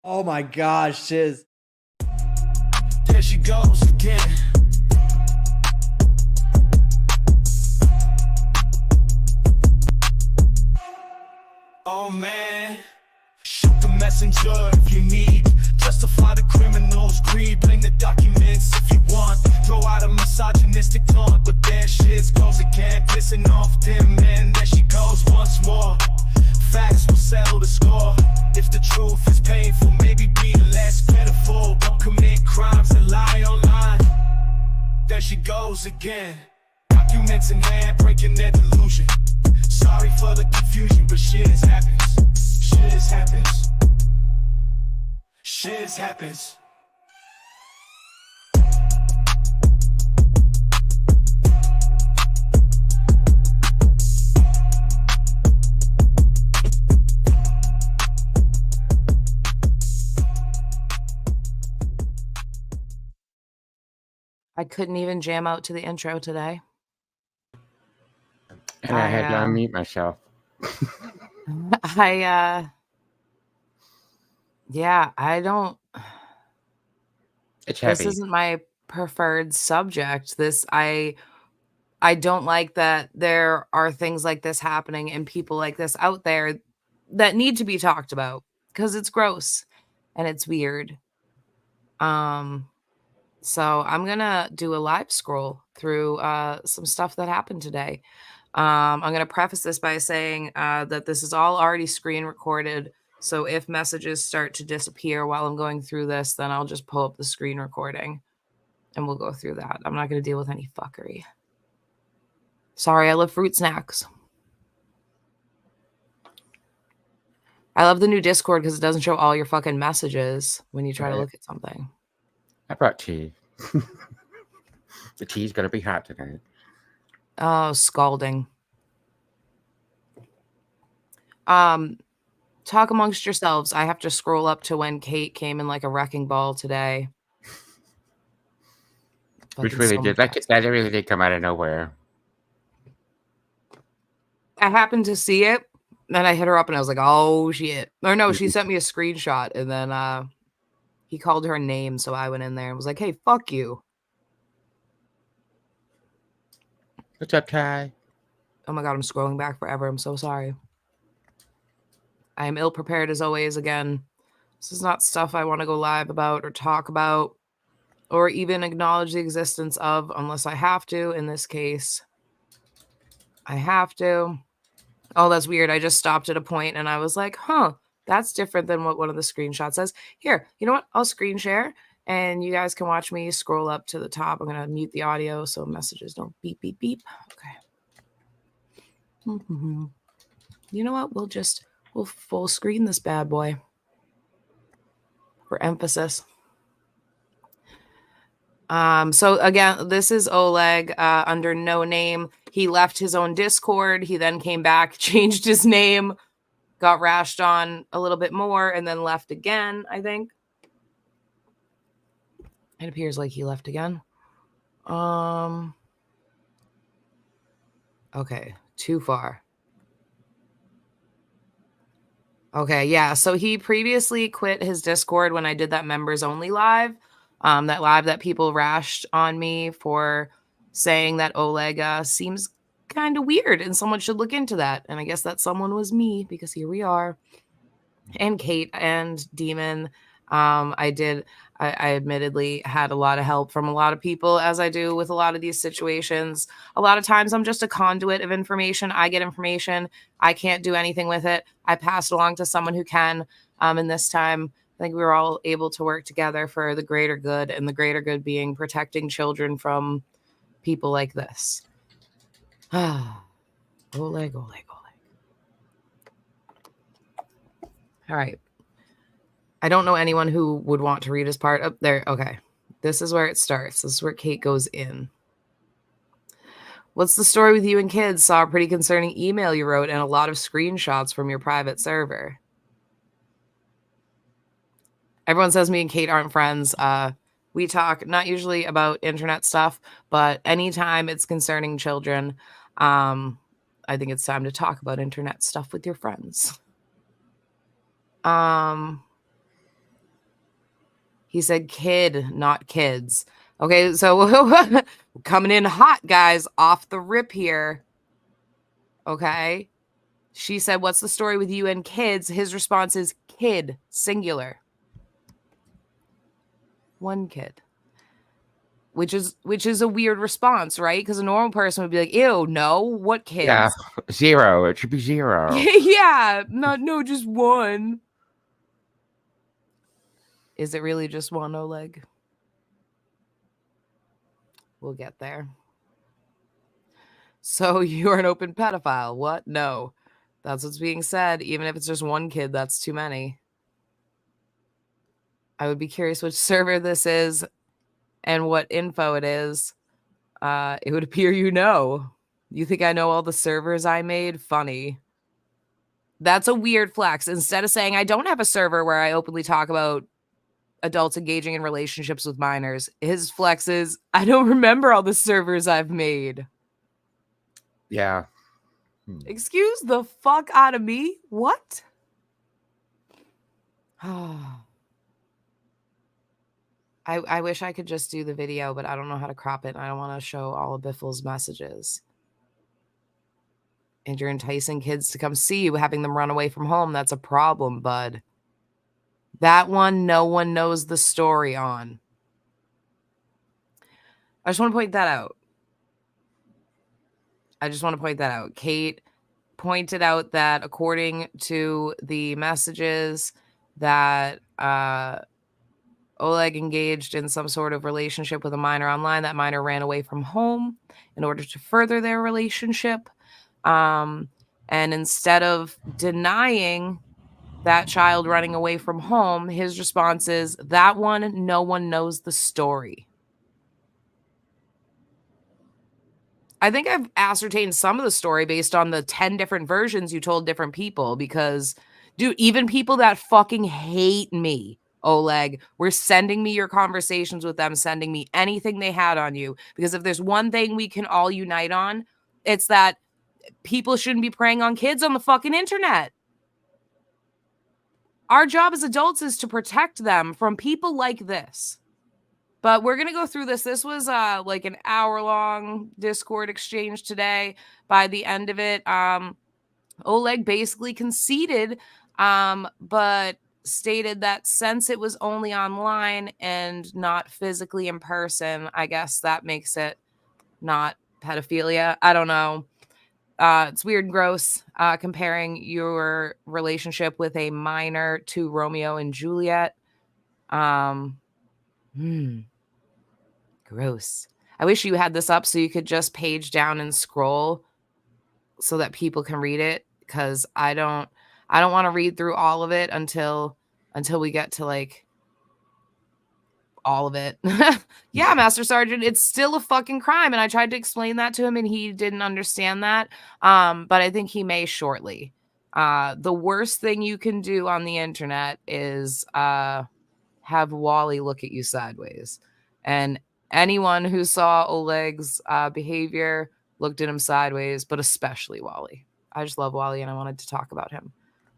Oh my gosh, Shiz. There she goes again. Oh man, shoot the messenger if you need. Justify the criminal's greed. Blame the documents if you want. Throw out a misogynistic taunt, but there she goes again. Pissing off them men. There she goes once more. Facts will settle the score. If the truth is painful, maybe be less pitiful. Don't commit crimes and lie online. There she goes again. Documents in hand, breaking their delusion. Sorry for the confusion, but shit happens. Shit happens. Shit happens. I couldn't even jam out to the intro today. And I had to unmute myself. I don't. It's heavy. This isn't my preferred subject. I don't like that there are things like this happening and people like this out there that need to be talked about because it's gross and it's weird. So I'm gonna do a live scroll through some stuff that happened today. I'm gonna preface this by saying that this is all already screen recorded. So if messages start to disappear while I'm going through this, then I'll just pull up the screen recording and we'll go through that. I'm not gonna deal with any fuckery. Sorry, I love fruit snacks. I love the new Discord because it doesn't show all your fucking messages when you try to look at something. I brought tea. The tea's gonna be hot tonight. Oh, scalding. Talk amongst yourselves. I have to scroll up to when Kate came in like a wrecking ball today. Which really did. That really did come out of nowhere. I happened to see it, and I hit her up, and I was like, "Oh shit!" Or no, she sent me a screenshot, and then he called her name, so I went in there and was like, "Hey, fuck you." What's up, Ty? Oh my god, I'm scrolling back forever. I'm so sorry. I am ill-prepared as always again. This is not stuff I want to go live about or talk about or even acknowledge the existence of unless I have to. In this case, I have to. Oh, that's weird. I just stopped at a point and I was like, huh, that's different than what one of the screenshots says. Here, you know what? I'll screen share and you guys can watch me scroll up to the top. I'm going to mute the audio so messages don't beep, beep, beep. Okay. You know what? We'll full screen this bad boy for emphasis. So again, this is Oleg under no name. He left his own Discord. He then came back, changed his name, got rashed on a little bit more, and then left again, I think. It appears like he left again. Okay, too far. Okay, yeah. So he previously quit his Discord when I did that members only live. That live that people rashed on me for saying that Oleg seems kind of weird and someone should look into that. And I guess that someone was me because here we are. And Kate and Demon. I admittedly had a lot of help from a lot of people, as I do with a lot of these situations. A lot of times I'm just a conduit of information. I get information. I can't do anything with it. I pass it along to someone who can. And this time, I think we were all able to work together for the greater good, and the greater good being protecting children from people like this. Oleg. All right. I don't know anyone who would want to read his part up there. Okay. This is where it starts. This is where Kate goes in. What's the story with you and kids? Saw a pretty concerning email you wrote and a lot of screenshots from your private server. Everyone says me and Kate aren't friends. We talk not usually about internet stuff, but anytime it's concerning children, I think it's time to talk about internet stuff with your friends. He said kid, not kids. Okay, so coming in hot, guys, off the rip here. Okay. She said, what's the story with you and kids? His response is kid, singular. One kid. Which is a weird response, right? Because a normal person would be like, ew, no, what kids? Yeah, 0. It should be 0. Yeah, no, just one. Is it really just one, Oleg? We'll get there. So you're an open pedophile. What? No. That's what's being said. Even if it's just one kid, that's too many. I would be curious which server this is and what info it is. It would appear you know. You think I know all the servers I made? Funny. That's a weird flex. Instead of saying I don't have a server where I openly talk about adults engaging in relationships with minors, his flex is I don't remember all the servers I've made. Yeah. Excuse the fuck out of me? What? I wish I could just do the video, but I don't know how to crop it. And I don't want to show all of Biffle's messages. And you're enticing kids to come see you, having them run away from home. That's a problem, bud. That one, no one knows the story on. I just want to point that out. Kate pointed out that according to the messages that Oleg engaged in some sort of relationship with a minor online. That minor ran away from home in order to further their relationship. And instead of denying that child running away from home, his response is, that one, no one knows the story. I think I've ascertained some of the story based on the 10 different versions you told different people because, dude, even people that fucking hate me, Oleg, were sending me your conversations with them, sending me anything they had on you. Because if there's one thing we can all unite on, it's that people shouldn't be preying on kids on the fucking internet. Our job as adults is to protect them from people like this. But we're going to go through this. This was like an hour-long Discord exchange today. By the end of it, Oleg basically conceded, but stated that since it was only online and not physically in person, I guess that makes it not pedophilia. I don't know. It's weird and gross comparing your relationship with a minor to Romeo and Juliet. Gross. I wish you had this up so you could just page down and scroll so that people can read it, because I don't want to read through all of it until we get to like all of it. Yeah, Master Sergeant, it's still a fucking crime, and I tried to explain that to him and he didn't understand that. But I think he may shortly. The worst thing you can do on the internet is have Wally look at you sideways. And anyone who saw Oleg's behavior looked at him sideways, but especially Wally. I just love Wally and I wanted to talk about him.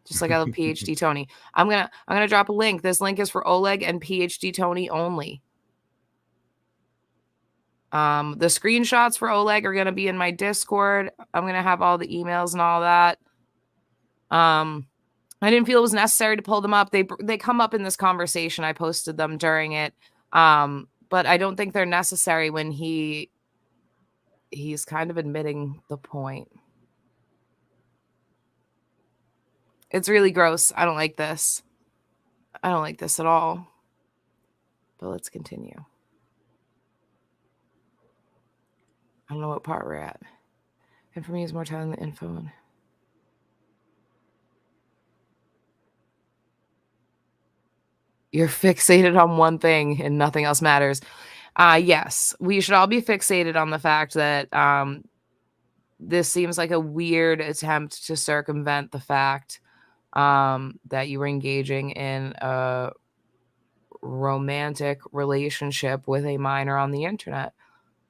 Just like I love PhD Tony. I'm gonna drop a link. This link is for Oleg and PhD Tony only. The screenshots for Oleg are gonna be in my Discord. I'm gonna have all the emails and all that. I didn't feel it was necessary to pull them up. They come up in this conversation. I posted them during it. But I don't think they're necessary when he's kind of admitting the point. It's really gross. I don't like this. I don't like this at all. But let's continue. I don't know what part we're at. And for me, it's more time than info. You're fixated on one thing and nothing else matters. Yes, we should all be fixated on the fact that this seems like a weird attempt to circumvent the fact that you were engaging in a romantic relationship with a minor on the internet.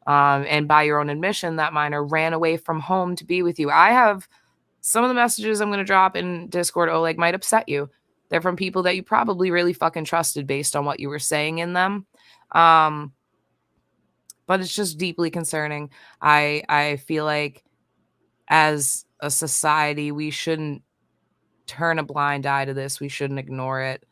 And by your own admission, that minor ran away from home to be with you. I have some of the messages I'm going to drop in Discord, Oleg, might upset you. They're from people that you probably really fucking trusted based on what you were saying in them. But it's just deeply concerning. I feel like as a society, we shouldn't turn a blind eye to this. We shouldn't ignore it.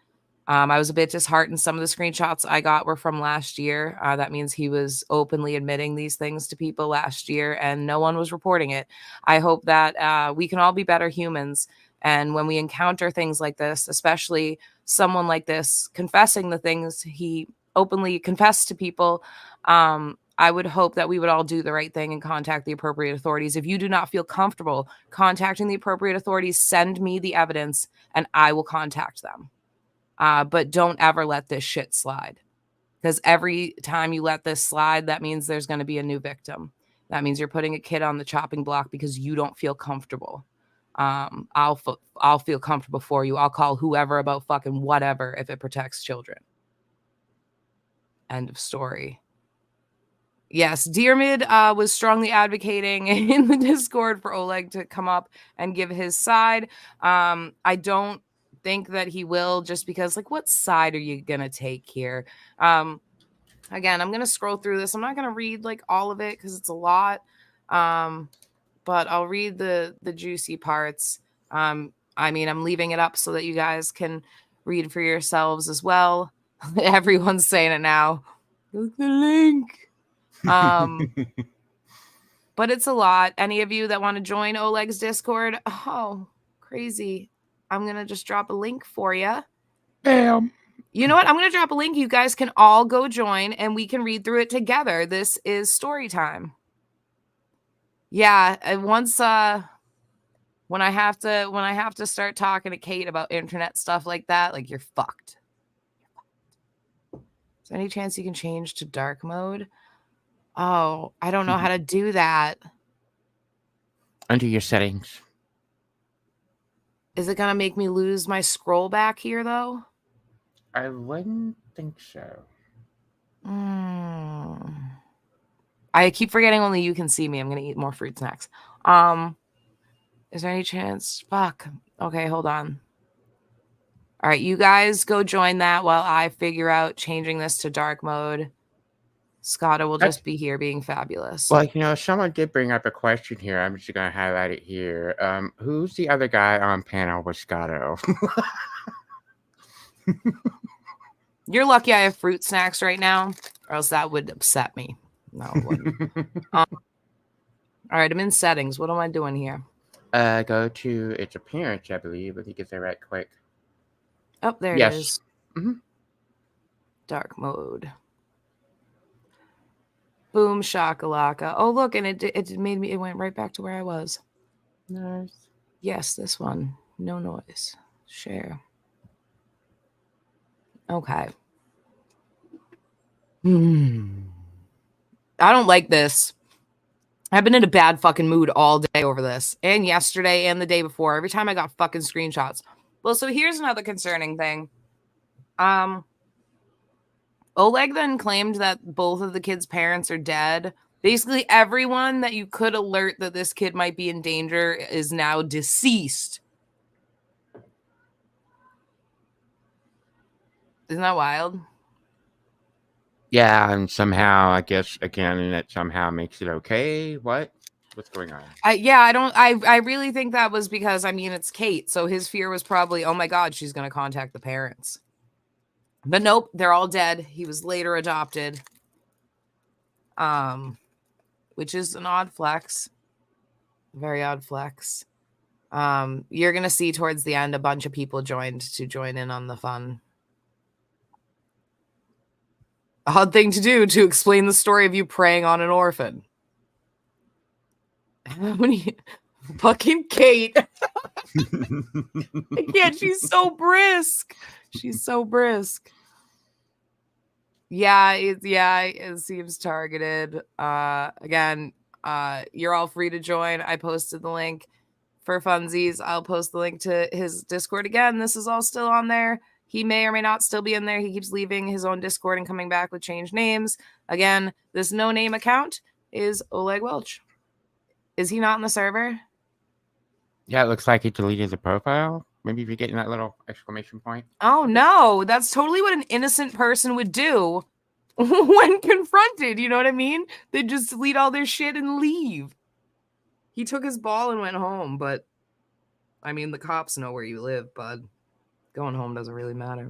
I was a bit disheartened. Some of the screenshots I got were from last year. That means he was openly admitting these things to people last year and no one was reporting it. I hope that we can all be better humans. And when we encounter things like this, especially someone like this confessing the things he openly confessed to people, I would hope that we would all do the right thing and contact the appropriate authorities. If you do not feel comfortable contacting the appropriate authorities, send me the evidence and I will contact them. But don't ever let this shit slide. Because every time you let this slide, that means there's going to be a new victim. That means you're putting a kid on the chopping block because you don't feel comfortable. I'll feel comfortable for you. I'll call whoever about fucking whatever if it protects children. End of story. Yes, Dearmid was strongly advocating in the Discord for Oleg to come up and give his side. I don't think that he will, just because, like, what side are you gonna take here? Again, I'm gonna scroll through this. I'm not gonna read like all of it because it's a lot. But I'll read the juicy parts. I mean, I'm leaving it up so that you guys can read for yourselves as well. Everyone's saying it now. Click the link. But it's a lot. Any of you that want to join Oleg's Discord? Oh, crazy. I'm going to just drop a link for you. Bam. You know what? I'm going to drop a link. You guys can all go join and we can read through it together. This is story time. Yeah, and once when I have to start talking to Kate about internet stuff like that, like, you're fucked. Is there any chance you can change to dark mode? Oh, I don't know how to do that. Under your settings. Is it going to make me lose my scroll back here, though? I wouldn't think so. I keep forgetting only you can see me. I'm going to eat more fruit snacks. Is there any chance? Fuck. Okay, hold on. All right, you guys go join that while I figure out changing this to dark mode. Scotta will just be here being fabulous. Well, you know, someone did bring up a question here. I'm just going to highlight it here. Who's the other guy on panel with Scotto? You're lucky I have fruit snacks right now, or else that would upset me. No, it wouldn't. All right, I'm in settings. What am I doing here? Go to its appearance, I believe. Let me get there right quick. Oh, there it is. Mm-hmm. Dark mode. Boom shakalaka. Oh, look, and it made me, it went right back to where I was. Nice. Yes, this one. No noise. Share. Okay. I don't like this. I've been in a bad fucking mood all day over this, and yesterday and the day before. Every time I got fucking screenshots. Well, so here's another concerning thing. Oleg then claimed that both of the kids' parents are dead. Basically, everyone that you could alert that this kid might be in danger is now deceased. Isn't that wild? Yeah, and somehow, I guess, again, that somehow makes it okay. What's going on? I really think that was because, I mean, it's Kate. So his fear was probably, oh my God, she's going to contact the parents. But nope, they're all dead. He was later adopted. Which is an odd flex. Very odd flex. You're going to see towards the end a bunch of people joined to join in on the fun. Odd thing to do to explain the story of you preying on an orphan. How many fucking Kate? Yeah, she's so brisk. She's so brisk. Yeah, it seems targeted. Again, you're all free to join. I posted the link for funsies. I'll post the link to his Discord again. This is all still on there. He may or may not still be in there. He keeps leaving his own Discord and coming back with changed names. Again, this no-name account is Oleg Welch. Is he not in the server? Yeah, it looks like he deleted the profile. Maybe if you're getting that little exclamation point. Oh no, that's totally what an innocent person would do when confronted. You know what I mean? They'd just delete all their shit and leave. He took his ball and went home, but I mean, the cops know where you live, bud. Going home doesn't really matter.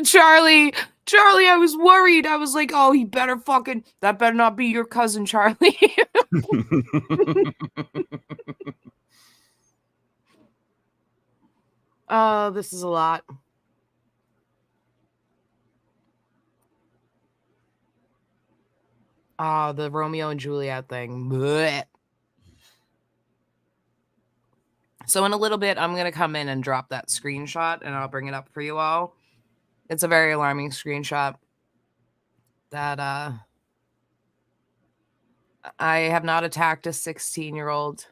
Charlie, I was worried. I was like, oh, that better not be your cousin, Charlie. Oh, this is a lot. Oh, the Romeo and Juliet thing. Blech. So in a little bit, I'm going to come in and drop that screenshot, and I'll bring it up for you all. It's a very alarming screenshot that I have not attacked a 16-year-old.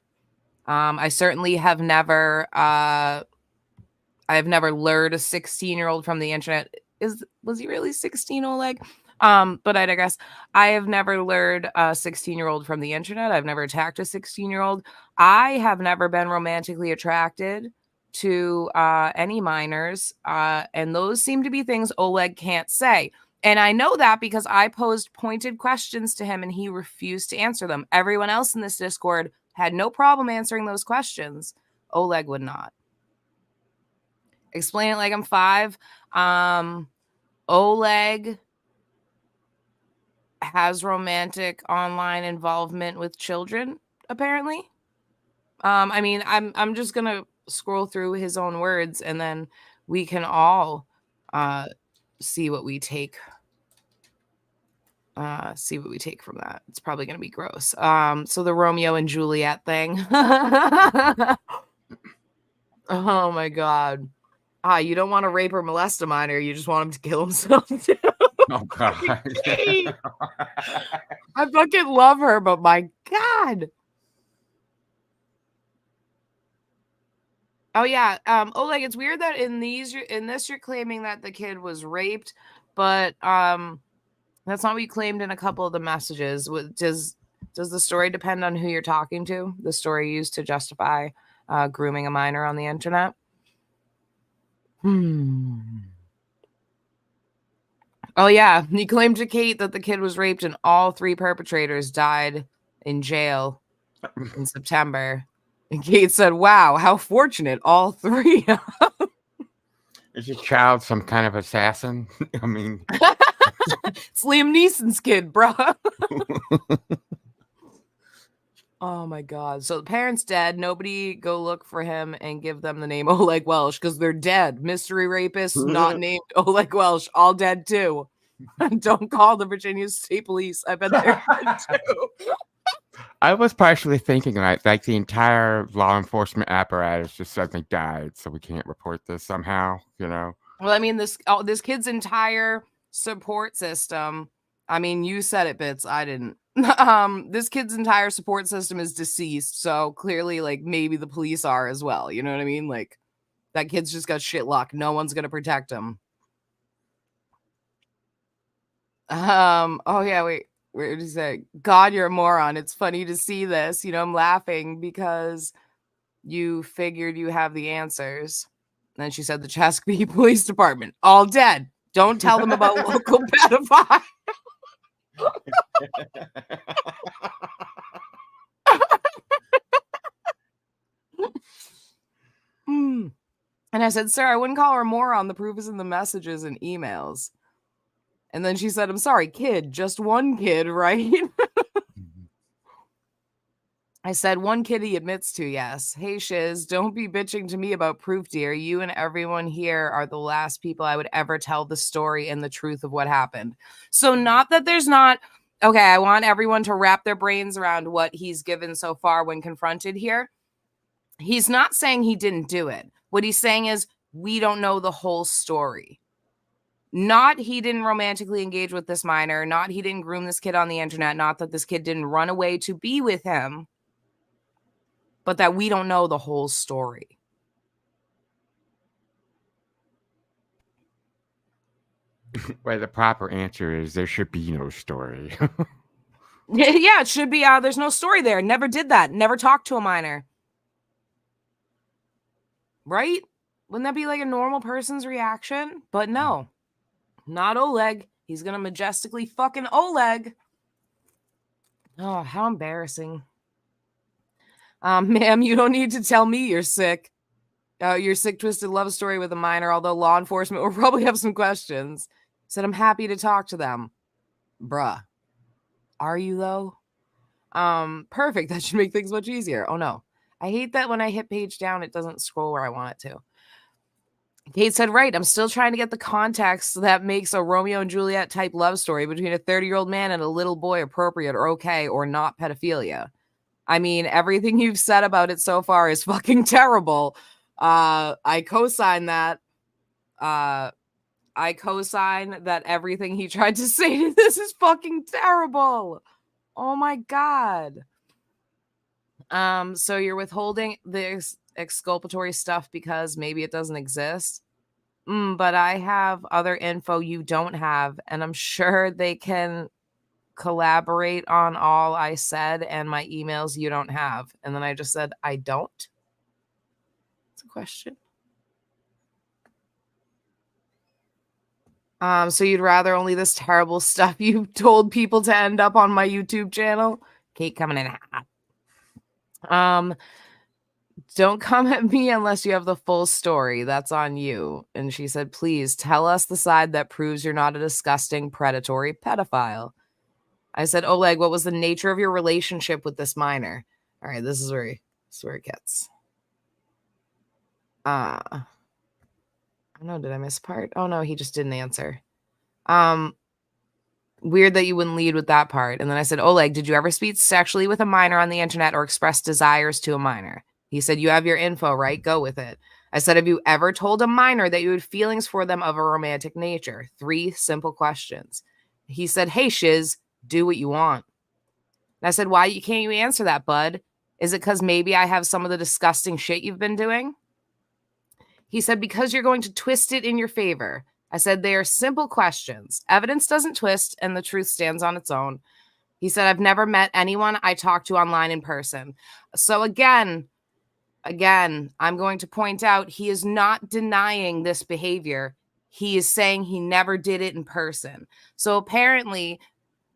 I certainly have never I've never lured a 16-year-old from the internet. Was he really 16, Oleg? But I digress. I have never lured a 16-year-old from the internet. I've never attacked a 16-year-old. I have never been romantically attracted to any minors. And those seem to be things Oleg can't say. And I know that because I posed pointed questions to him and he refused to answer them. Everyone else in this Discord had no problem answering those questions. Oleg would not. Explain it like I'm 5. Oleg has romantic online involvement with children, apparently. I mean, I'm just gonna scroll through his own words and then we can all see what we take from that. It's probably gonna be gross. So the Romeo and Juliet thing. Oh my god. You don't want to rape or molest a minor, you just want him to kill himself too. Oh god. I fucking love her, but my god. Oh yeah. Oleg, it's weird that in this you're claiming that the kid was raped, but that's not what you claimed in a couple of the messages. Does the story depend on who you're talking to? The story used to justify grooming a minor on the internet? Oh yeah, he claimed to Kate that the kid was raped and all 3 perpetrators died in jail in September. And Kate said, "Wow, how fortunate, all 3." Is your child some kind of assassin? I mean, it's Liam Neeson's kid, bro. Oh my god. So the parents dead. Nobody go look for him and give them the name Oleg Welch because they're dead. Mystery rapist not named Oleg Welch, all dead too. Don't call the Virginia State Police. I bet they're dead too. I was partially thinking like the entire law enforcement apparatus just suddenly died, so we can't report this somehow, you know? Well, I mean, this kid's entire support system. I mean, you said it, Bits. I didn't. This kid's entire support system is deceased, so clearly, like, maybe the police are as well. You know what I mean? Like, that kid's just got shit luck. No one's gonna protect him. Oh yeah, wait. Where did he say? God, you're a moron. It's funny to see this. You know, I'm laughing because you figured you have the answers. And then she said the Chesapeake Police Department, all dead. Don't tell them about local pedophile. And I said, "Sir, I wouldn't call her a moron. The proof is in the messages and emails." And then she said, "I'm sorry, kid. Just one kid, right?" I said, "One kid he admits to, yes. Hey, Shiz, don't be bitching to me about proof, dear. You and everyone here are the last people I would ever tell the story and the truth of what happened." So not that there's not... Okay, I want everyone to wrap their brains around what he's given so far when confronted here. He's not saying he didn't do it. What he's saying is we don't know the whole story. Not he didn't romantically engage with this minor. Not he didn't groom this kid on the internet. Not that this kid didn't run away to be with him. But that we don't know the whole story. Well, the proper answer is there should be no story. Yeah, it should be. There's no story there. Never did that. Never talked to a minor. Right? Wouldn't that be like a normal person's reaction? But no, not Oleg. He's gonna majestically fucking Oleg. Oh, how embarrassing. Ma'am, you don't need to tell me you're sick. Your sick, twisted love story with a minor, although law enforcement will probably have some questions. Said, I'm happy to talk to them. Bruh. Are you, though? Perfect. That should make things much easier. Oh, no. I hate that when I hit page down, it doesn't scroll where I want it to. Kate said, right, I'm still trying to get the context that makes a Romeo and Juliet type love story between a 30-year-old man and a little boy appropriate or okay or not pedophilia. I mean, everything you've said about it so far is fucking terrible. I co-sign that. I co-sign that everything he tried to say to this is fucking terrible. Oh my God. So you're withholding the exculpatory stuff because maybe it doesn't exist. But I have other info you don't have, and I'm sure they can collaborate on all I said and my emails you don't have. And then I just said, I don't? It's a question. So you'd rather only this terrible stuff you told people to end up on my YouTube channel? Kate coming in hot. Don't come at me unless you have the full story. That's on you. And she said, please tell us the side that proves you're not a disgusting, predatory pedophile. I said, Oleg, what was the nature of your relationship with this minor? All right, this is where it gets. I don't know, did I miss a part? Oh no, he just didn't answer. Weird that you wouldn't lead with that part. And then I said, Oleg, did you ever speak sexually with a minor on the internet or express desires to a minor? He said, you have your info, right? Go with it. I said, have you ever told a minor that you had feelings for them of a romantic nature? 3 simple questions. He said, hey, shiz, do what you want. And I said, why can't you answer that, bud? Is it because maybe I have some of the disgusting shit you've been doing? He said, because you're going to twist it in your favor. I said, they are simple questions. Evidence doesn't twist and the truth stands on its own. He said, I've never met anyone I talked to online in person. So again, I'm going to point out he is not denying this behavior. He is saying he never did it in person. So apparently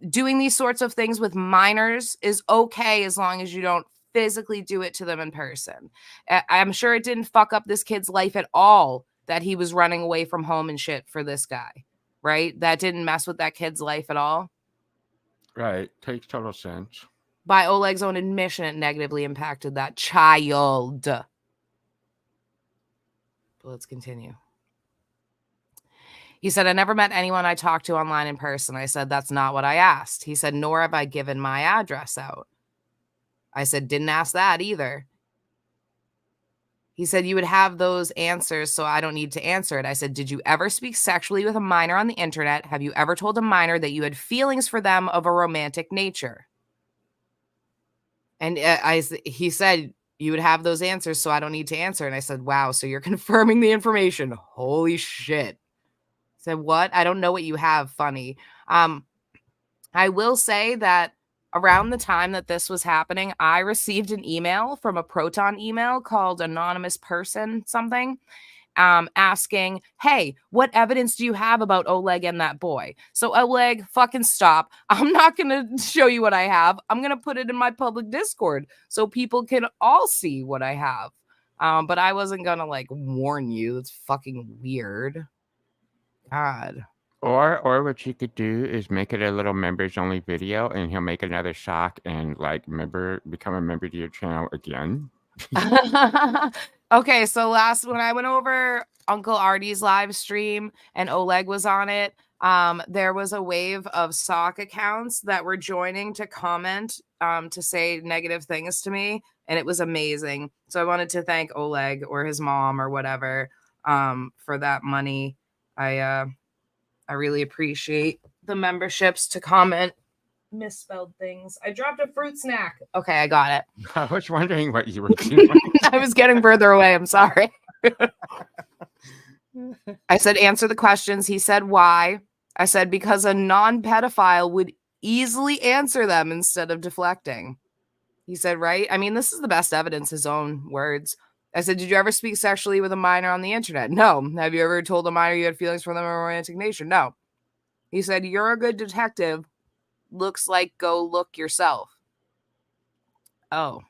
doing these sorts of things with minors is okay as long as you don't physically do it to them in person. I'm sure it didn't fuck up this kid's life at all that he was running away from home and shit for this guy, right? That didn't mess with that kid's life at all. Right. Takes total sense. By Oleg's own admission, it negatively impacted that child. But let's continue. He said, I never met anyone I talked to online in person. I said, that's not what I asked. He said, nor have I given my address out. I said, didn't ask that either. He said, you would have those answers, so I don't need to answer it. I said, did you ever speak sexually with a minor on the internet? Have you ever told a minor that you had feelings for them of a romantic nature? And he said, you would have those answers, so I don't need to answer. And I said, wow, so you're confirming the information. Holy shit. I said, what? I don't know what you have, funny. I will say that around the time that this was happening, I received an email from a Proton email called Anonymous Person something, asking, hey, what evidence do you have about Oleg and that boy? So Oleg, fucking stop. I'm not going to show you what I have. I'm going to put it in my public Discord so people can all see what I have. But I wasn't going to like warn you. It's fucking weird. God. Or what you could do is make it a little members only video, and he'll make another shock and like become a member to your channel again. Okay, so when I went over Uncle Artie's live stream and Oleg was on it, there was a wave of sock accounts that were joining to comment to say negative things to me, and it was amazing. So I wanted to thank Oleg or his mom or whatever for that money. I really appreciate the memberships to comment misspelled things. I dropped a fruit snack. Okay, I got it. I was wondering what you were doing. I was getting further away. I'm sorry. I said, answer the questions. He said, why? I said, because a non-pedophile would easily answer them instead of deflecting. He said, right? I mean, this is the best evidence, his own words. I said, did you ever speak sexually with a minor on the internet? No. Have you ever told a minor you had feelings for them in a romantic nature? No. He said, you're a good detective. Looks like go look yourself. Oh.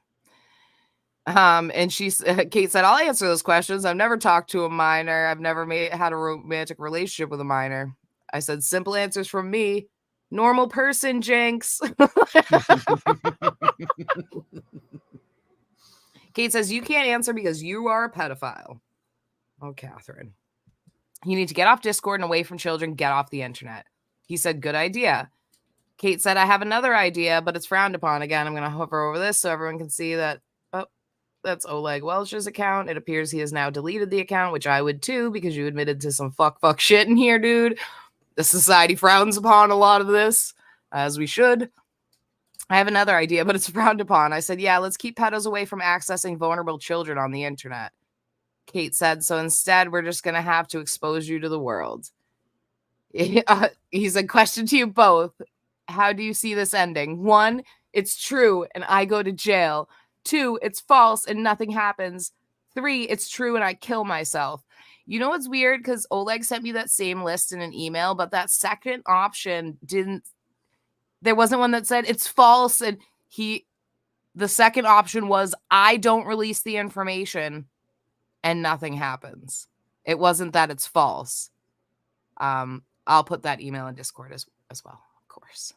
And Kate said, I'll answer those questions. I've never talked to a minor. I've never had a romantic relationship with a minor. I said, simple answers from me. Normal person, Jinx. Kate says, you can't answer because you are a pedophile. Oh, Catherine. You need to get off Discord and away from children. Get off the internet. He said, good idea. Kate said, I have another idea, but it's frowned upon. Again, I'm going to hover over this so everyone can see that. Oh, that's Oleg Welch's account. It appears he has now deleted the account, which I would too, because you admitted to some fuck shit in here, dude. The society frowns upon a lot of this, as we should. I have another idea, but it's frowned upon. I said, yeah, let's keep pedos away from accessing vulnerable children on the internet. Kate said, so instead, we're just going to have to expose you to the world. He said, question to you both. How do you see this ending? 1, it's true and I go to jail. 2, it's false and nothing happens. 3, it's true and I kill myself. You know what's weird? Because Oleg sent me that same list in an email, but that second option there wasn't one that said it's false. And the second option was, I don't release the information and nothing happens. It wasn't that it's false. I'll put that email in Discord as well, of course.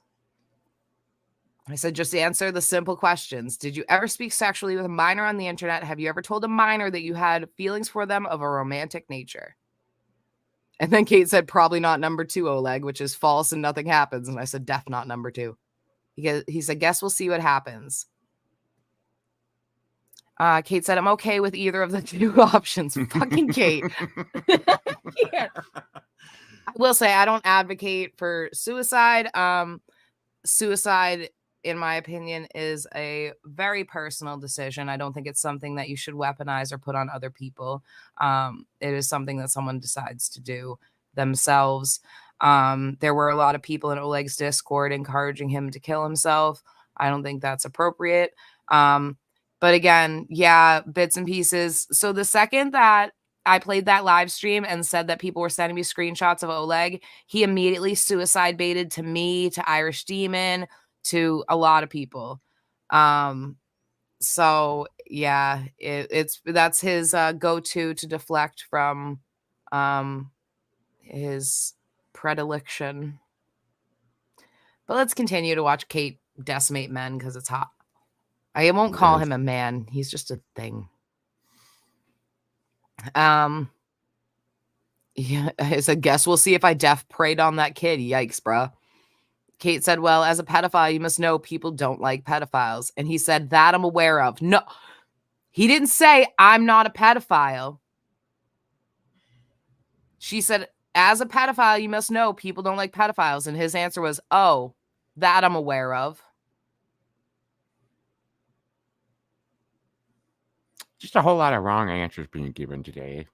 I said, just answer the simple questions. Did you ever speak sexually with a minor on the internet? Have you ever told a minor that you had feelings for them of a romantic nature? And then Kate said, probably not number 2, Oleg, which is false and nothing happens. And I said, def not number 2. He said, guess we'll see what happens. Kate said, I'm okay with either of the 2 options. Fucking Kate. Yeah. I will say, I don't advocate for suicide. Suicide, in my opinion, is a very personal decision. I don't think it's something that you should weaponize or put on other people. It is something that someone decides to do themselves. There were a lot of people in Oleg's Discord encouraging him to kill himself. I don't think that's appropriate. But again, yeah, bits and pieces. So the second that I played that live stream and said that people were sending me screenshots of Oleg, he immediately suicide baited to me, to Irish Demon, to a lot of people. So yeah, that's his go-to to deflect from his predilection. But let's continue to watch Kate decimate men because it's hot. I won't call him a man. He's just a thing. Yeah, I said, guess we'll see if I preyed on that kid. Yikes, bruh. Kate said, well, as a pedophile, you must know people don't like pedophiles. And he said, that I'm aware of. No, he didn't say I'm not a pedophile. She said, as a pedophile, you must know people don't like pedophiles. And his answer was, oh, that I'm aware of. Just a whole lot of wrong answers being given today.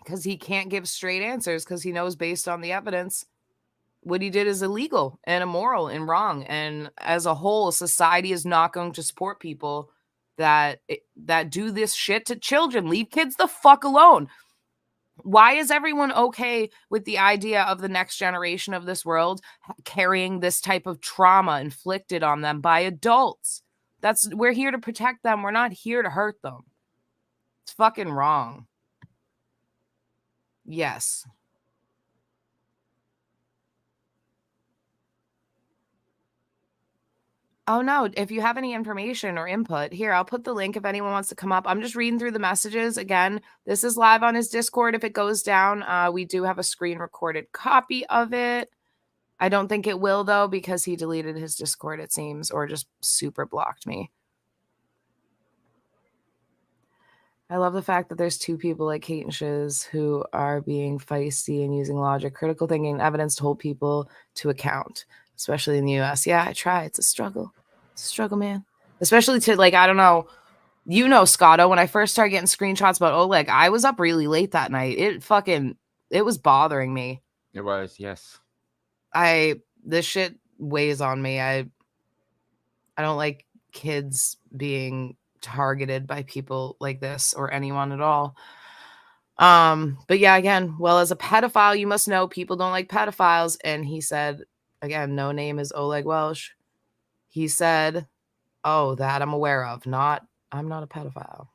Because he can't give straight answers because he knows based on the evidence what he did is illegal and immoral and wrong. And as a whole, society is not going to support people that do this shit to children. Leave kids the fuck alone. Why is everyone okay with the idea of the next generation of this world carrying this type of trauma inflicted on them by adults? We're here to protect them. We're not here to hurt them. It's fucking wrong. Yes. Oh, no. If you have any information or input, here, I'll put the link if anyone wants to come up. I'm just reading through the messages. Again, this is live on his Discord. If it goes down, we do have a screen recorded copy of it. I don't think it will, though, because he deleted his Discord, it seems, or just super blocked me. I love the fact that there's 2 people like Kate and Shiz who are being feisty and using logic, critical thinking, and evidence to hold people to account, especially in the US. Yeah, I try. It's a struggle. It's a struggle, man. Especially to, like, I don't know. You know, Scotto, when I first started getting screenshots about Oleg, I was up really late that night. It was bothering me. It was, yes. This shit weighs on me. I don't like kids being targeted by people like this or anyone at all. But yeah, again, well, as a pedophile, you must know people don't like pedophiles. And he said, again, no name is Oleg Welch. He said, oh, that I'm aware of. I'm not a pedophile.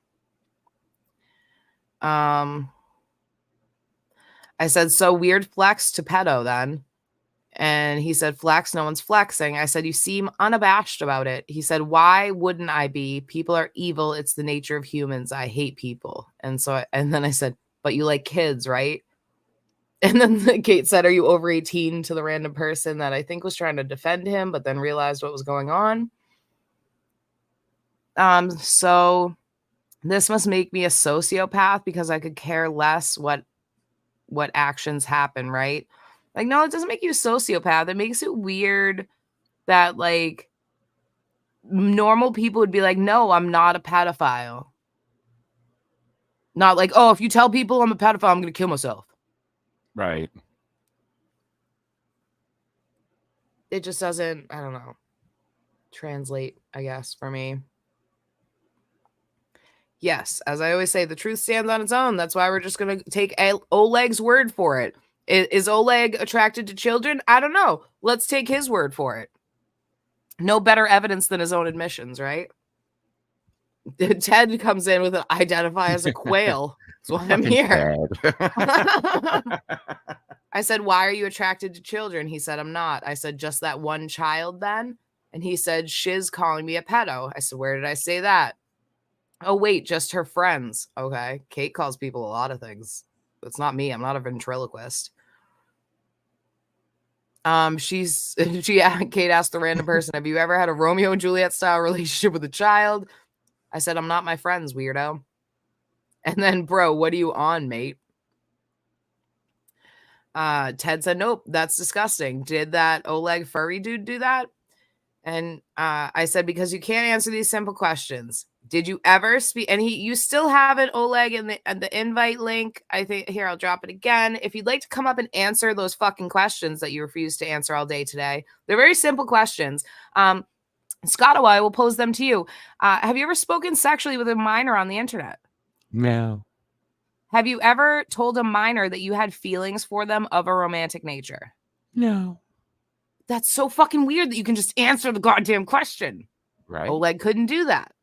I said, so weird flex to pedo then. And he said, flex, no one's flexing. I said, you seem unabashed about it. He said, why wouldn't I be? People are evil. It's the nature of humans. I hate people. And then I said, but you like kids, right? And then Kate said, are you over 18 to the random person that I think was trying to defend him, but then realized what was going on. So this must make me a sociopath because I could care less what actions happen, right? Like, no, it doesn't make you a sociopath. It makes it weird that, like, normal people would be like, no, I'm not a pedophile. Not like, oh, if you tell people I'm a pedophile, I'm going to kill myself. Right. It just doesn't, I don't know, translate, I guess, for me. Yes, as I always say, the truth stands on its own. That's why we're just going to take Oleg's word for it. Is Oleg attracted to children? I don't know. Let's take his word for it. No better evidence than his own admissions, right? Ted comes in with an identify as a quail. That's why I'm here. I said, why are you attracted to children? He said, I'm not. I said, just that one child then? And he said, Shiz calling me a pedo. I said, where did I say that? Oh, wait, just her friends. Okay. Kate calls people a lot of things. It's not me. I'm not a ventriloquist. Kate asked the random person, have you ever had a Romeo and Juliet style relationship with a child? I said, I'm not my friends, weirdo. And then, bro, what are you on, mate? Ted said, nope, that's disgusting. Did that Oleg furry dude do that? And I said, because you can't answer these simple questions. Did you ever speak? And you still have it, Oleg, in the invite link. I think here, I'll drop it again. If you'd like to come up and answer those fucking questions that you refuse to answer all day today, they're very simple questions. Scott I will pose them to you. Have you ever spoken sexually with a minor on the internet? No. Have you ever told a minor that you had feelings for them of a romantic nature? No. That's so fucking weird that you can just answer the goddamn question. Right. Oleg couldn't do that.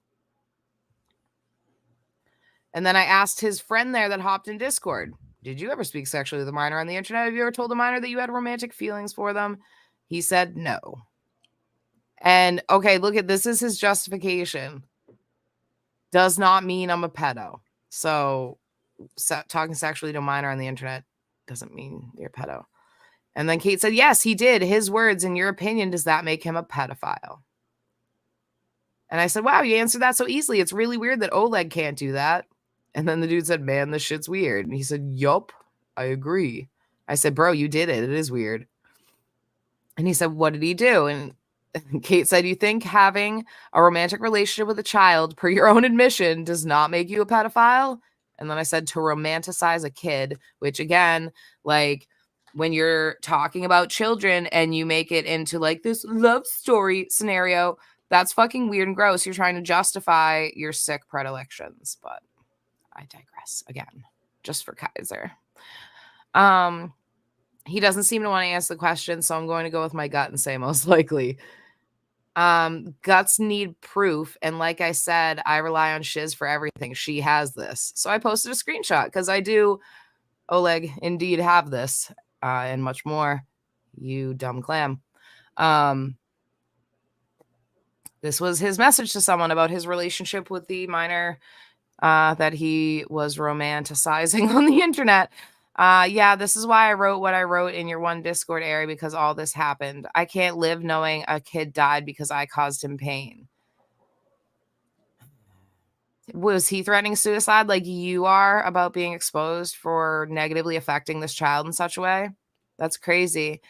And then I asked his friend there that hopped in Discord, did you ever speak sexually with a minor on the internet? Have you ever told a minor that you had romantic feelings for them? He said no. And okay, look at this is his justification. Does not mean I'm a pedo. So talking sexually to a minor on the internet doesn't mean you're a pedo. And then Kate said, yes, he did. His words, in your opinion, does that make him a pedophile? And I said, wow, you answered that so easily. It's really weird that Oleg can't do that. And then the dude said, man, this shit's weird. And he said, yup, I agree. I said, bro, you did it. It is weird. And he said, what did he do? And Kate said, you think having a romantic relationship with a child, per your own admission, does not make you a pedophile? And then I said, to romanticize a kid, which again, like when you're talking about children and you make it into like this love story scenario, that's fucking weird and gross. You're trying to justify your sick predilections, but I digress again, just for Kaiser. He doesn't seem to want to answer the question, so I'm going to go with my gut and say most likely. Guts need proof, and like I said, I rely on Shiz for everything. She has this. So I posted a screenshot because I do, Oleg, indeed have this, and much more. You dumb clam. This was his message to someone about his relationship with the minor that he was romanticizing on the internet. Yeah, this is why I wrote what I wrote in your one Discord area, because all this happened. I can't live knowing a kid died because I caused him pain. Was he threatening suicide like you are about being exposed for negatively affecting this child in such a way? That's crazy.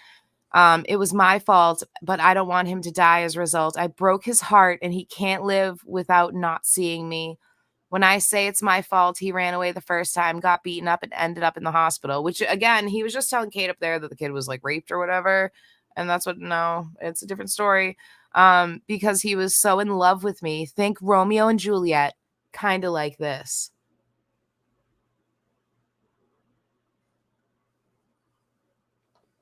It was my fault, but I don't want him to die as a result. I broke his heart and he can't live without not seeing me. When I say it's my fault, he ran away the first time, got beaten up, and ended up in the hospital, which, again, he was just telling Kate up there that the kid was, like, raped or whatever, and that's what, no, it's a different story. because he was so in love with me. Think Romeo and Juliet, kind of like this.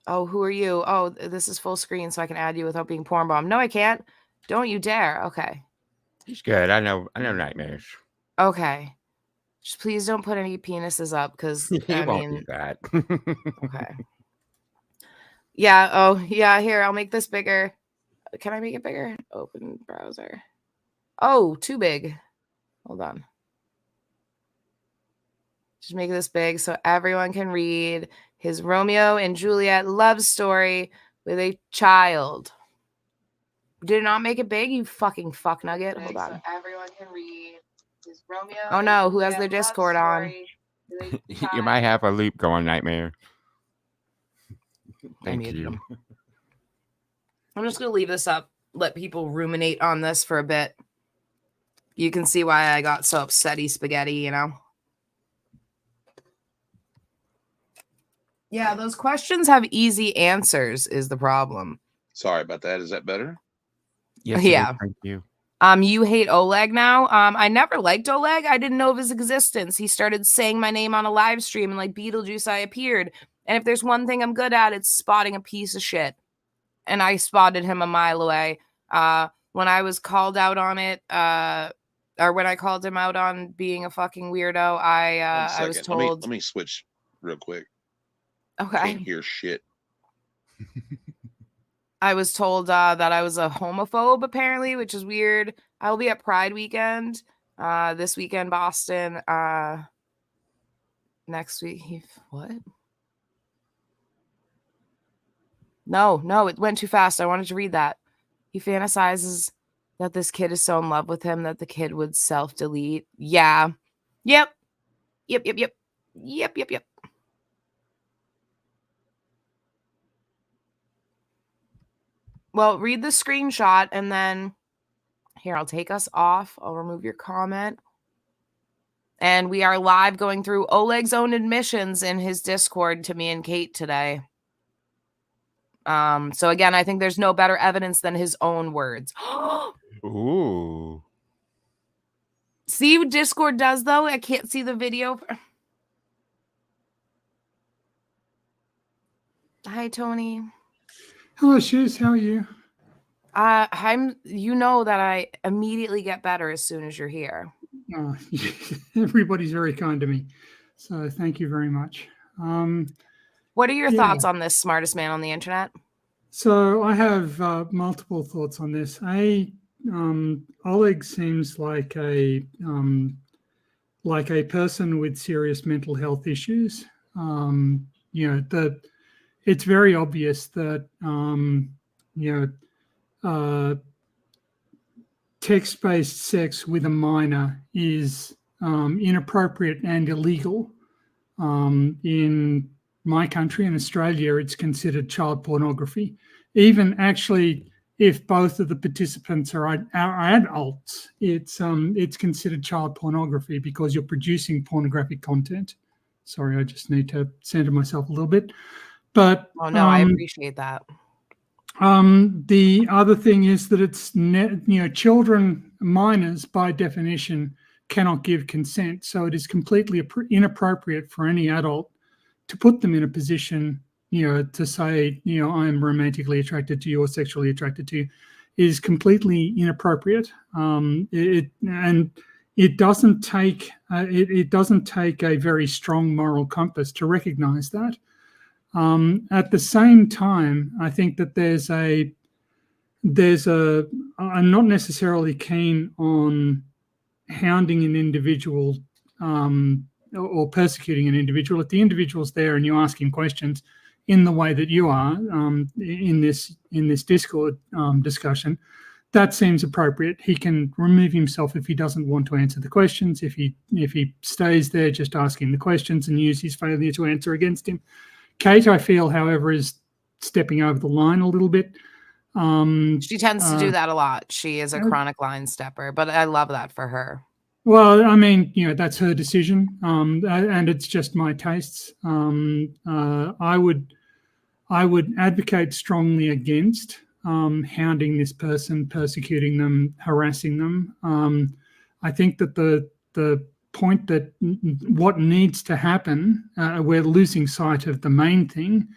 Oh, who are you? Oh, this is full screen, so I can add you without being porn bomb. No, I can't. Don't you dare. Okay. He's good. I know nightmares. Okay. Just please don't put any penises up, because He I won't mean, do that. okay. Yeah. Oh, yeah. Here, I'll make this bigger. Can I make it bigger? Open browser. Oh, too big. Hold on. Just make this big so everyone can read his Romeo and Juliet love story with a child. Did it not make it big, you fucking fuck nugget? Hold on. So everyone can read his Romeo. Oh no, who has their Discord on? You might have a loop going, Nightmare. Thank you. Him. I'm just going to leave this up, let people ruminate on this for a bit. You can see why I got so upsetty spaghetti, you know? Yeah, those questions have easy answers is the problem. Sorry about that. Is that better? Yes, yeah. Thank you. You hate Oleg now? I never liked Oleg. I didn't know of his existence. He started saying my name on a live stream, and like Beetlejuice, I appeared. And if there's one thing I'm good at, it's spotting a piece of shit. And I spotted him a mile away. When I was called out on it, or when I called him out on being a fucking weirdo, I was told. Let me switch real quick. Okay. Can't hear shit. I was told that I was a homophobe, apparently, which is weird. I will be at Pride weekend this weekend, Boston. Next week. What? No, it went too fast. I wanted to read that. He fantasizes that this kid is so in love with him that the kid would self-delete. Yeah. Yep. Well, read the screenshot and then here, I'll take us off. I'll remove your comment. And we are live going through Oleg's own admissions in his Discord to me and Kate today. So again, I think there's no better evidence than his own words. Ooh. See what Discord does, though? I can't see the video. Hi, Tony. Hello, Shiz. How are you? You know that I immediately get better as soon as you're here. Everybody's very kind to me, so thank you very much. What are your thoughts on this smartest man on the internet? So I have multiple thoughts on this. Oleg seems like a person with serious mental health issues. It's very obvious that text-based sex with a minor is inappropriate and illegal. In my country, in Australia, it's considered child pornography. Even actually, if both of the participants are adults, it's considered child pornography because you're producing pornographic content. Sorry, I just need to center myself a little bit. But oh no, I appreciate that. The other thing is that it's children, minors by definition cannot give consent, so it is completely inappropriate for any adult to put them in a position, to say, I'm romantically attracted to you or sexually attracted to you, is completely inappropriate. It doesn't take a very strong moral compass to recognize that. At the same time, I think that I'm not necessarily keen on hounding an individual or persecuting an individual. If the individual's there and you ask him questions in the way that you are in this Discord discussion, that seems appropriate. He can remove himself if he doesn't want to answer the questions. If he stays there just asking the questions and use his failure to answer against him. Kate, I feel, however, is stepping over the line a little bit. She tends to do that a lot. She is a chronic line stepper, but I love that for her. Well, I mean, that's her decision, and it's just my tastes. I would advocate strongly against hounding this person, persecuting them, harassing them. I think that the point that what needs to happen, we're losing sight of the main thing,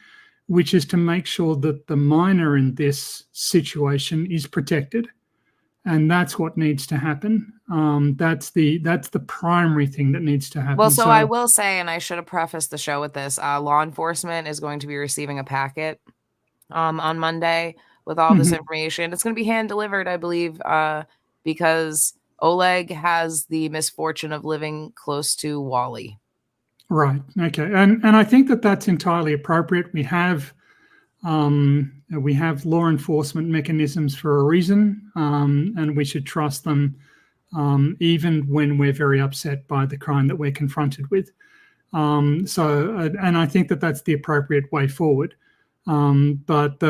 which is to make sure that the minor in this situation is protected. And that's what needs to happen. That's the primary thing that needs to happen. Well, so I will say, and I should have prefaced the show with this, law enforcement is going to be receiving a packet on Monday with all this information. It's going to be hand delivered, I believe, because Oleg has the misfortune of living close to Wally. Right. Okay. And I think that that's entirely appropriate. We have law enforcement mechanisms for a reason, and we should trust them even when we're very upset by the crime that we're confronted with. And I think that that's the appropriate way forward. But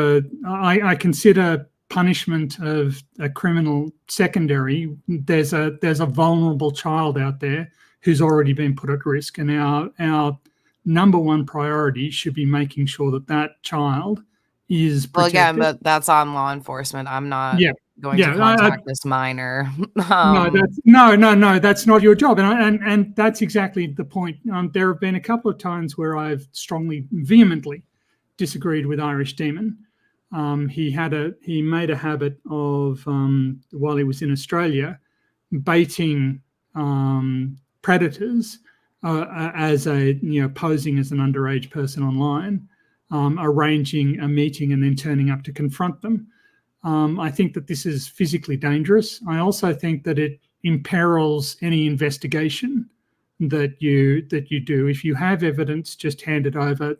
I consider punishment of a criminal secondary. There's a vulnerable child out there who's already been put at risk, and our number one priority should be making sure that that child is protected. Well, again, but that's on law enforcement. I'm not going to contact this minor. No, that's not your job, and that's exactly the point. There have been a couple of times where I've strongly, vehemently disagreed with Irish Demon. He made a habit of, while he was in Australia, baiting predators as posing as an underage person online, arranging a meeting and then turning up to confront them. I think that this is physically dangerous. I also think that it imperils any investigation that you do. If you have evidence, just hand it over.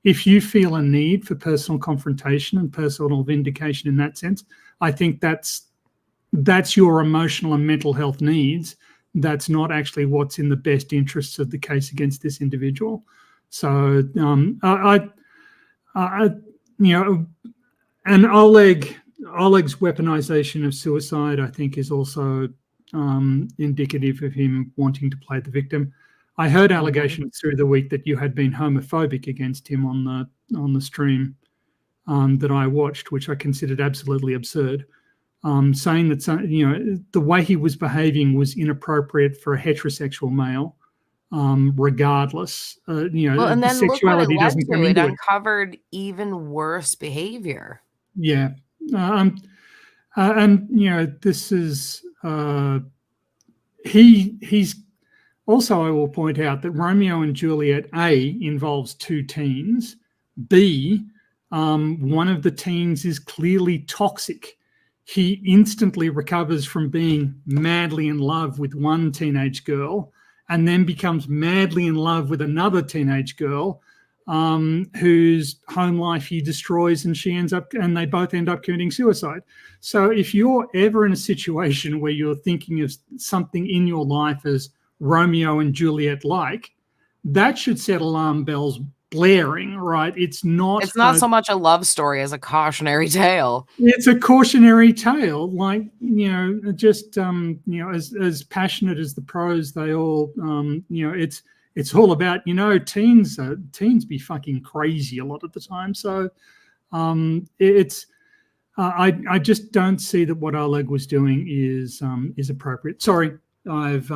If you feel a need for personal confrontation and personal vindication in that sense, I think that's your emotional and mental health needs. That's not actually what's in the best interests of the case against this individual. So and Oleg's weaponization of suicide, I think, is also indicative of him wanting to play the victim. I heard allegations through the week that you had been homophobic against him on the stream that I watched, which I considered absolutely absurd. Saying that the way he was behaving was inappropriate for a heterosexual male, regardless. Well, and then sexuality look what it doesn't led come to. It into it. uncovered even worse behavior. Yeah, this is he's. Also, I will point out that Romeo and Juliet A involves two teens. B, one of the teens is clearly toxic. He instantly recovers from being madly in love with one teenage girl and then becomes madly in love with another teenage girl whose home life he destroys, and they both end up committing suicide. So if you're ever in a situation where you're thinking of something in your life as Romeo and Juliet like, that should set alarm bells blaring, right? It's not so much a love story as a cautionary tale. It's a cautionary tale, like, as passionate as the pros, they all, it's all about, teens be fucking crazy a lot of the time. So I just don't see that what Oleg was doing is appropriate. Sorry, I've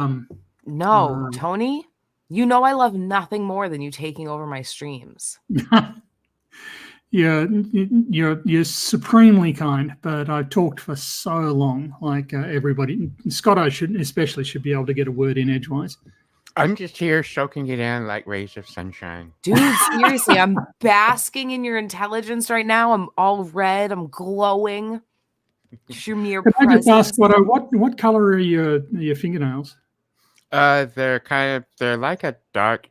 No, Tony, I love nothing more than you taking over my streams. Yeah, you're supremely kind, but I've talked for so long. Like everybody, Scotto especially should be able to get a word in edgewise. I'm just here soaking it in like rays of sunshine. Dude, seriously, I'm basking in your intelligence right now. I'm all red. I'm glowing. Just your mere Can presence. I just ask, what color are your fingernails? They're like a dark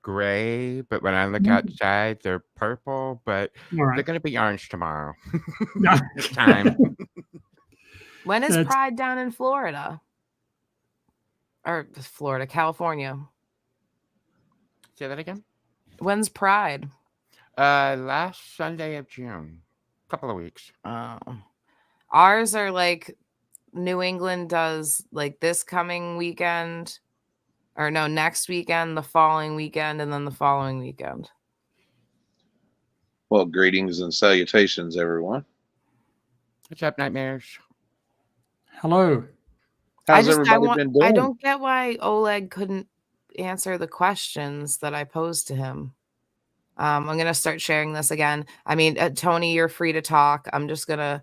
gray, but when I look outside, they're purple, but they're going to be orange tomorrow. This time. When is Pride down in Florida? Or California? Say that again? When's Pride? Last Sunday of June. A couple of weeks. Oh. Ours are like New England does like this coming weekend, or no, next weekend, the following weekend, and then the following weekend. Well, greetings and salutations, everyone. What's up, nightmares? Hello. How's everybody been doing? I don't get why Oleg couldn't answer the questions that I posed to him. I'm gonna start sharing this again. I mean, Tony, you're free to talk. I'm just gonna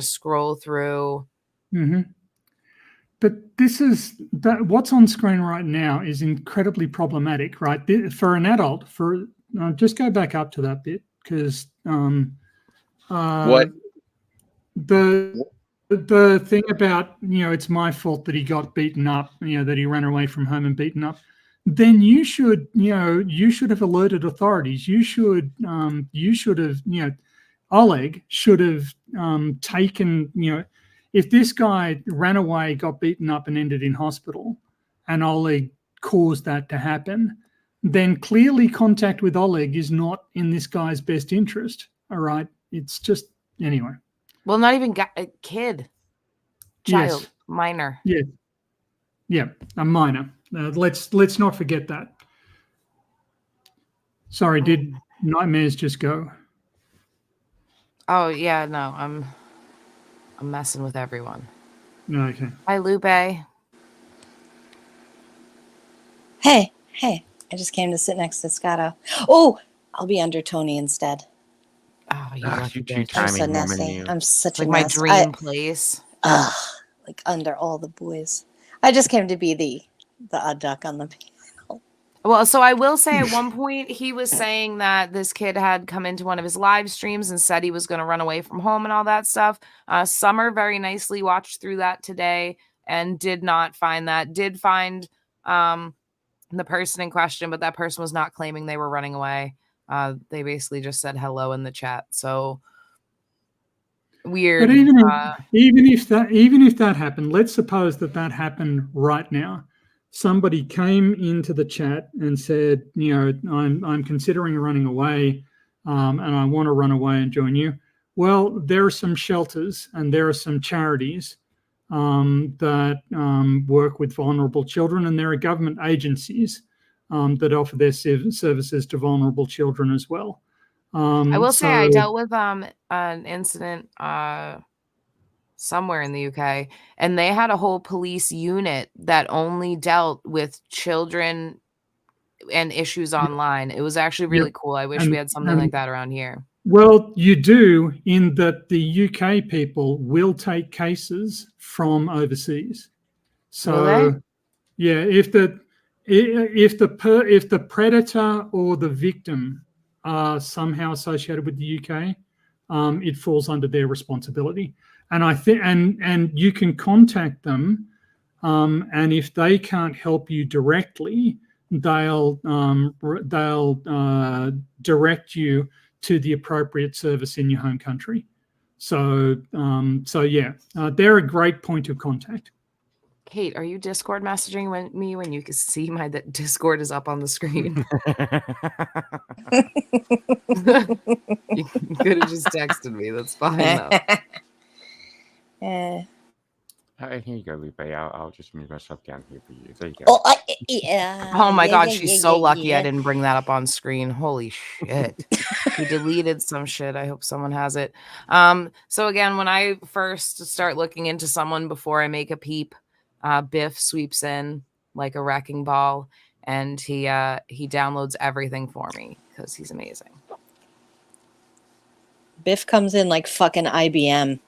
scroll through. Mm-hmm. But this is that what's on screen right now is incredibly problematic, right? For an adult, just go back up to that bit because What? The thing about, it's my fault that he got beaten up, that he ran away from home and beaten up. Then you should have alerted authorities. You should have, Oleg should have taken, if this guy ran away, got beaten up and ended in hospital, and Oleg caused that to happen, then clearly contact with Oleg is not in this guy's best interest. All right. It's just, anyway. Well, not even a kid, child, Yes. minor. Yeah, a minor. Let's not forget that. Sorry, did nightmares just go? Oh yeah, no, I'm messing with everyone. Okay. Hi, Lupe. Hey, I just came to sit next to Scotto. Oh, I'll be under Tony instead. Oh, you Ugh, lucky you bitch. I'm so timing woman, nasty. you. I'm such Like a my nest. dream place. Like under all the boys. I just came to be the odd duck on the panel. Well, so I will say at one point he was saying that this kid had come into one of his live streams and said he was going to run away from home and all that stuff. Summer very nicely watched through that today and did not find that. Did find the person in question, but that person was not claiming they were running away. They basically just said hello in the chat. So weird. But even if that happened, let's suppose that happened right now. Somebody came into the chat and said, I'm considering running away, and I want to run away and join you. Well, there are some shelters and there are some charities that work with vulnerable children, and there are government agencies that offer their services to vulnerable children as well. I will say I dealt with an incident somewhere in the UK, and they had a whole police unit that only dealt with children and issues online. It was actually really cool. I wish we had something like that around here. Well, you do, in that the UK people will take cases from overseas. So, yeah, if the predator or the victim are somehow associated with the UK, it falls under their responsibility. And I think, and you can contact them, and if they can't help you directly, they'll direct you to the appropriate service in your home country. So yeah, they're a great point of contact. Kate, are you Discord messaging me when you can see my Discord is up on the screen? You could have just texted me. That's fine though. Here you go, Lupe. I'll just move myself down here for you. There you go. Oh, yeah. Oh my God, yeah, she's yeah, so yeah, lucky yeah. I didn't bring that up on screen. Holy shit. He deleted some shit. I hope someone has it. So again, when I first start looking into someone before I make a peep, Biff sweeps in like a wrecking ball, and he downloads everything for me because he's amazing. Biff comes in like fucking IBM.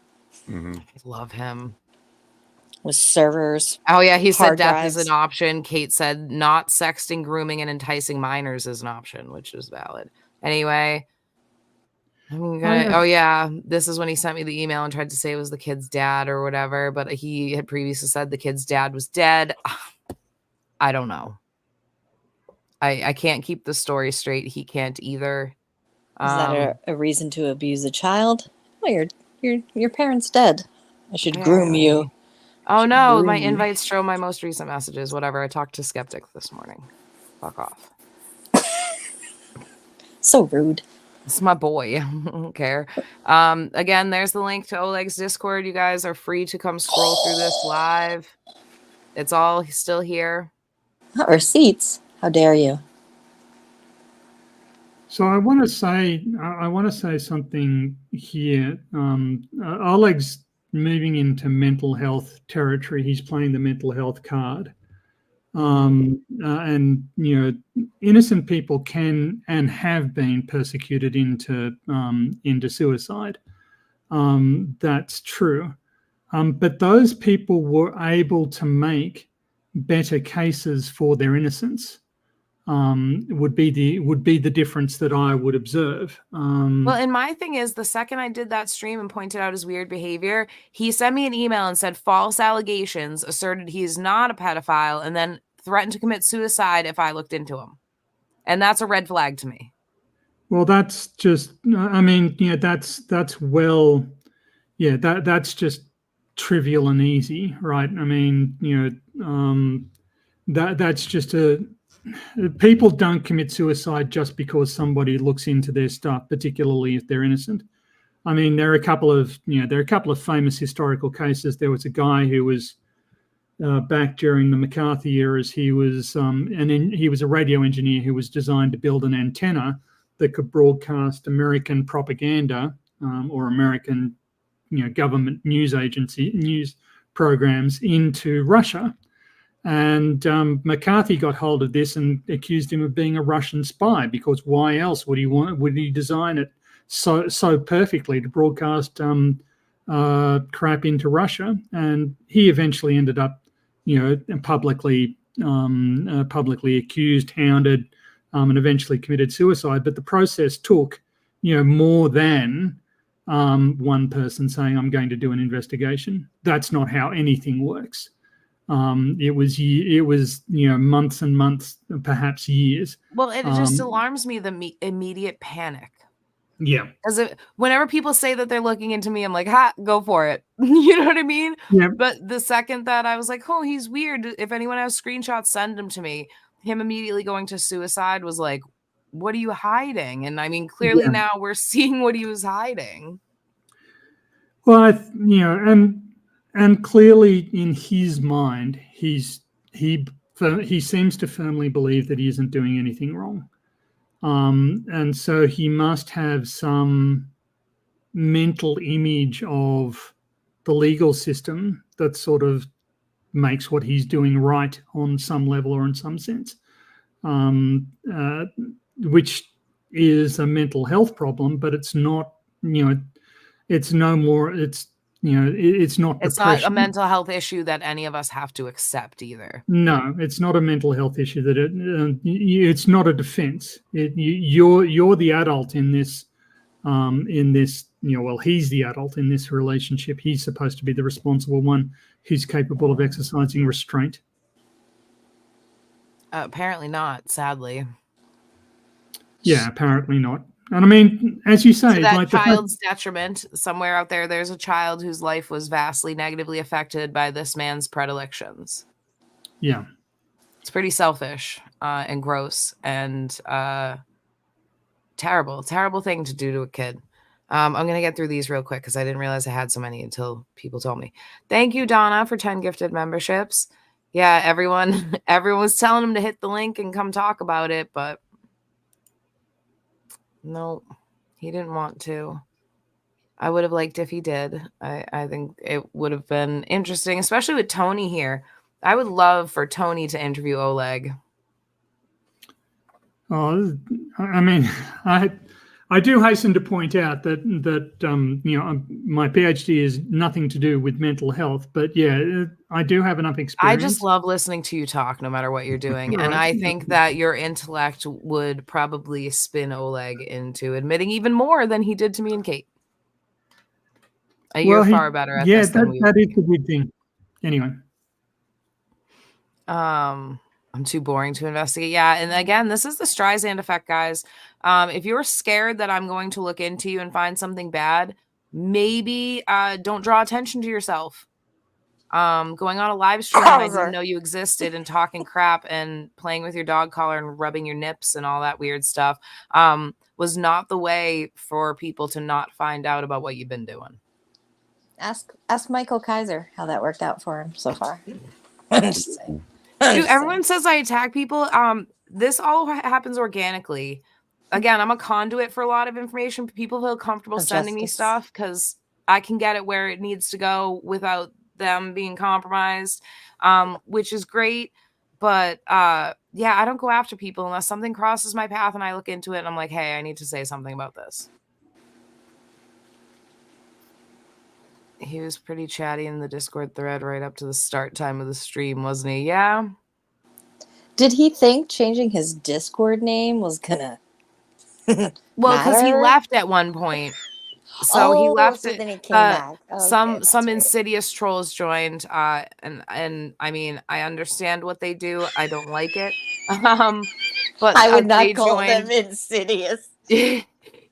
Mm-hmm. I love him. With servers. Oh yeah, he said hard death drives. is an option. Kate said not sexting, grooming, and enticing minors is an option, which is valid. Anyway, oh yeah, this is when he sent me the email and tried to say it was the kid's dad or whatever, but he had previously said the kid's dad was dead. I don't know. I can't keep the story straight. He can't either. Is that a reason to abuse a child? Well, your parent's dead. I should groom you. Oh no, my invites show my most recent messages. Whatever. I talked to Skeptic this morning. Fuck off. So rude. It's my boy. I don't care. Again, there's the link to Oleg's Discord. You guys are free to come scroll through this live. It's all still here. Receipts. How dare you? So I want to say something here. Oleg's moving into mental health territory. He's playing the mental health card. And innocent people can and have been persecuted into suicide. That's true. But those people were able to make better cases for their innocence. Would be the difference that I would observe. Well, and my thing is, the second I did that stream and pointed out his weird behavior, he sent me an email and said false allegations, asserted he's not a pedophile, and then threatened to commit suicide if I looked into him. And that's a red flag to me. Well, that's just, that's just trivial and easy, right? I mean, that's just people don't commit suicide just because somebody looks into their stuff, particularly if they're innocent. I mean, there are a couple of famous historical cases. There was a guy who was back during the McCarthy eras. He was he was a radio engineer who was designed to build an antenna that could broadcast American propaganda or American, government news programs into Russia. And McCarthy got hold of this and accused him of being a Russian spy, because why else would he design it so perfectly to broadcast crap into Russia? And he eventually ended up, publicly accused, hounded, and eventually committed suicide. But the process took, more than one person saying, "I'm going to do an investigation." That's not how anything works. It was months and months, perhaps years. Well, it just alarms me, the immediate panic. Yeah. Because whenever people say that they're looking into me, I'm like, ha, go for it. You know what I mean? Yeah. But the second that I was like, oh, he's weird, if anyone has screenshots, send them to me. Him immediately going to suicide was like, what are you hiding? And I mean, clearly now we're seeing what he was hiding. Well, and clearly in his mind, he seems to firmly believe that he isn't doing anything wrong. And so he must have some mental image of the legal system that sort of makes what he's doing right on some level or in some sense, which is a mental health problem, but it's not, it's no more, it's not It's depression. not a mental health issue that any of us have to accept either. No, it's not a mental health issue. It's not a defense. You're the adult in this. He's the adult in this relationship. He's supposed to be the responsible one who's capable of exercising restraint. Apparently not, sadly. Yeah, apparently not. And I mean, as you say, to that like child's detriment, somewhere out there's a child whose life was vastly negatively affected by this man's predilections. Yeah. It's pretty selfish and gross and terrible thing to do to a kid. I'm going to get through these real quick because I didn't realize I had so many until people told me. Thank you, Donna, for 10 gifted memberships. Yeah, everyone was telling him to hit the link and come talk about it, but no, he didn't want to. I would have liked if he did. I think it would have been interesting, especially with Tony here. I would love for Tony to interview Oleg. Oh, I mean, I do hasten to point out that my PhD is nothing to do with mental health, but yeah, I do have enough experience. I just love listening to you talk, no matter what you're doing, and I think that your intellect would probably spin Oleg into admitting even more than he did to me and Kate. You're far better at this than we that is a good thing. Anyway, I'm too boring to investigate. Yeah, and again, this is the Streisand effect, guys. If you're scared that I'm going to look into you and find something bad, maybe don't draw attention to yourself. Going on a live stream when I didn't know you existed and talking crap and playing with your dog collar and rubbing your nips and all that weird stuff was not the way for people to not find out about what you've been doing. Ask Michael Kaiser how that worked out for him so far. I'm just saying. Dude, everyone says I attack people. This all happens organically. again, I'm a conduit for a lot of information. People feel comfortable sending me stuff because I can get it where it needs to go without them being compromised, which is great. But yeah, I don't go after people unless something crosses my path and I look into it and I'm like, hey, I need to say something about this. He was pretty chatty in the Discord thread right up to the start time of the stream, wasn't he? Yeah. Did he think changing his Discord name was gonna well, because he left at one point. So he left. So then he came back. Some insidious trolls joined, and I mean, I understand what they do. I don't like it. But I would not call them insidious.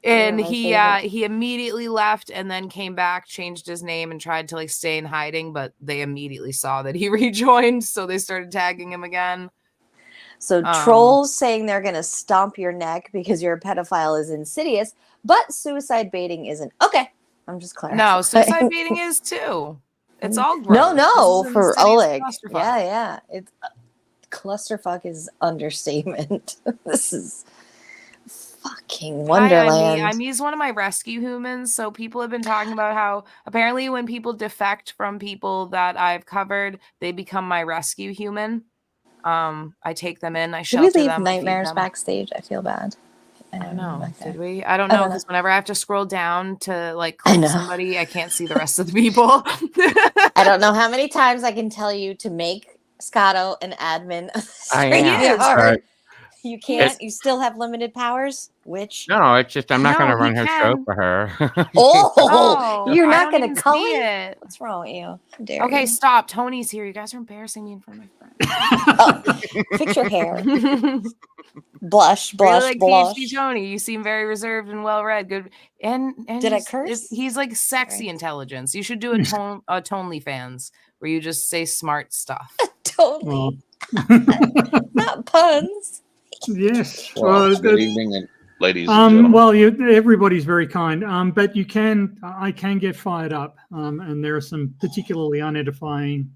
And he immediately left and then came back, changed his name, and tried to like stay in hiding. But they immediately saw that he rejoined, so they started tagging him again. So trolls saying they're gonna stomp your neck because you're a pedophile is insidious, but suicide baiting isn't. Okay, I'm just clarifying. No, suicide baiting is too. It's all gross. No, for Oleg. Yeah. It's clusterfuck is understatement. This is fucking wonderland. I'm he's one of my rescue humans. So people have been talking about how apparently when people defect from people that I've covered, they become my rescue human. I take them in. I shelter them. Did we leave Nightmares backstage? I feel bad. I don't know. Okay. Did we? I don't know because whenever I have to scroll down to like click somebody, I can't see the rest of the people. I don't know how many times I can tell you to make Scotto an admin. You can't. You still have limited powers. Which? No, it's just I'm not going to run her show for her. You're not going to call it. What's wrong with you? Okay, stop. Tony's here. You guys are embarrassing me in front of my friend. Fix your hair. Blush. Really like PhD Tony. You seem very reserved and well read. Good. And did I curse? He's like sexy intelligence. You should do a Tonely fans where you just say smart stuff. Totally. Not puns. Yes. Good evening, and ladies and gentlemen. Well, everybody's very kind, but I can get fired up, and there are some particularly unedifying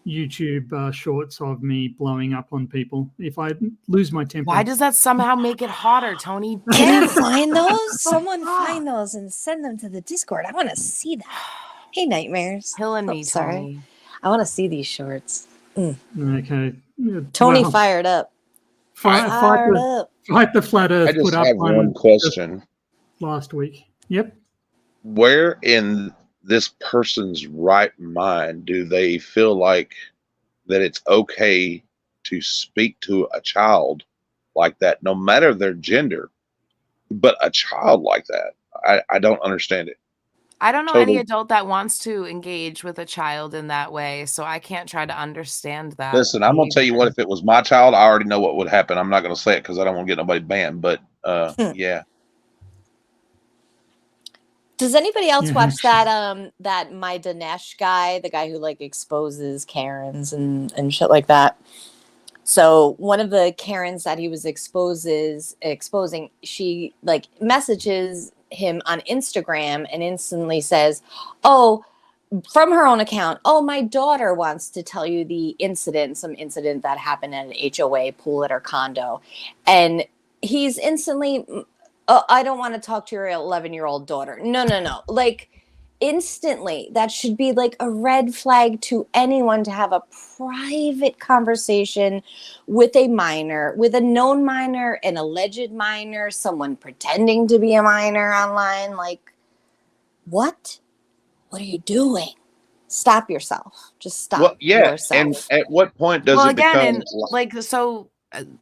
YouTube shorts of me blowing up on people. If I lose my temper, why does that somehow make it hotter, Tony? Can you find those? Someone find those and send them to the Discord. I want to see that. Hey, Nightmares. Killing me, sorry. Tony. I want to see these shorts. Okay. Tony fired up. Fight the flat Earth. I just have one question. Last week. Yep. Where in this person's right mind do they feel like that it's okay to speak to a child like that, no matter their gender, but a child like that? I don't understand it. I don't know any adult that wants to engage with a child in that way, so I can't try to understand that. Listen, I'm going to tell you what, if it was my child, I already know what would happen. I'm not going to say it because I don't want to get nobody banned, but yeah. Does anybody else watch that My Dinesh guy, the guy who like exposes Karens and shit like that? So one of the Karens that he was exposing, she like messages him on Instagram and instantly says, from her own account, my daughter wants to tell you some incident that happened at an HOA pool at her condo. And he's instantly, I don't want to talk to your 11-year-old daughter. No. Like instantly, that should be like a red flag to anyone to have a private conversation with a minor, with a known minor, an alleged minor, someone pretending to be a minor online. Like, what? What are you doing? Stop yourself. Just stop yourself. And at what point does it become